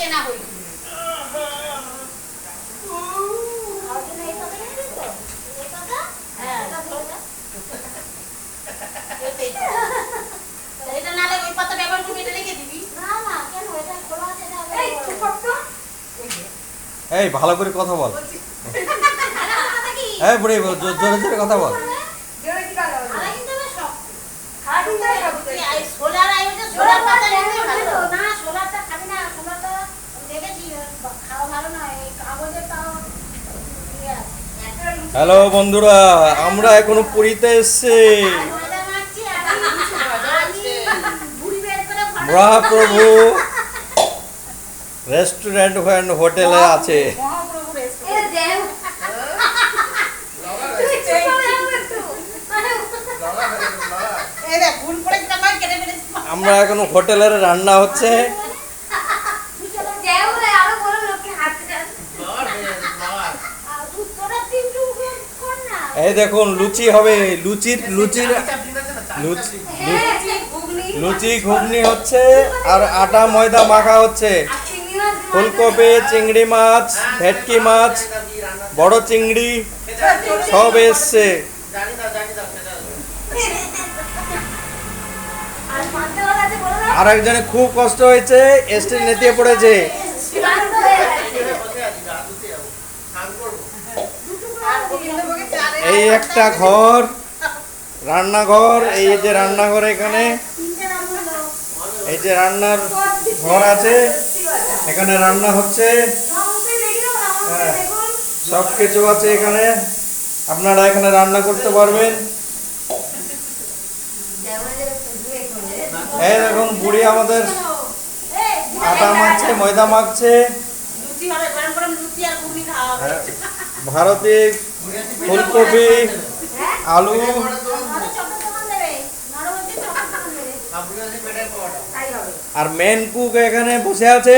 কেনা হইল এটা নালে ওই পাতা ব্যবহার করবি, এটা রেখে দিবি। না না, কেন এটা খোলা আছে না? এই চুপ কর তো। এই ভালো করে কথা বল। এই বুড়ি জোরে জোরে কথা বল। জোরে কি কথা বল? আরে কিন্তু সব খাড়ি যায় সব। এই সোলার আই হচ্ছে সোলার পাতা নিতে ভালো না, সোলারটা খাবি না, সোলারটা দেখেছি খাওয়া ভালো না, এই কাগজের তাও হ্যালো বন্ধুরা, আমরা এখনো পুরীতে এসেছি। মহাপ্রভু রেস্টুরেন্ট এন্ড হোটেলে আছে। আমরা এখনো হোটেলের রান্না হচ্ছে। এই দেখুন লুচি হবে, লুচি ঘুগনি হচ্ছে আর আটা ময়দা মাখা হচ্ছে। ফুলকপি, চিংড়ি মাছ, ভেটকি মাছ, বড় চিংড়ি সব এসছে। আর একজনে খুব কষ্ট হয়েছে, স্টেজ নেতিয়ে পড়েছে। এই একটা ঘর, রান্নাঘর। এই যে রান্নাঘর, এখানে এই যে রান্নার ঘর আছে, এখানে রান্না হচ্ছে। সব কিছু আছে এখানে, আপনারা এখানে রান্না করতে পারবেন। এই দেখুন বুড়ি আমাদের আটা মাখছে, ময়দা মাখছে। ভারতে ফুলকপি, আলু আর মেন কুক এখানে বসে আছে।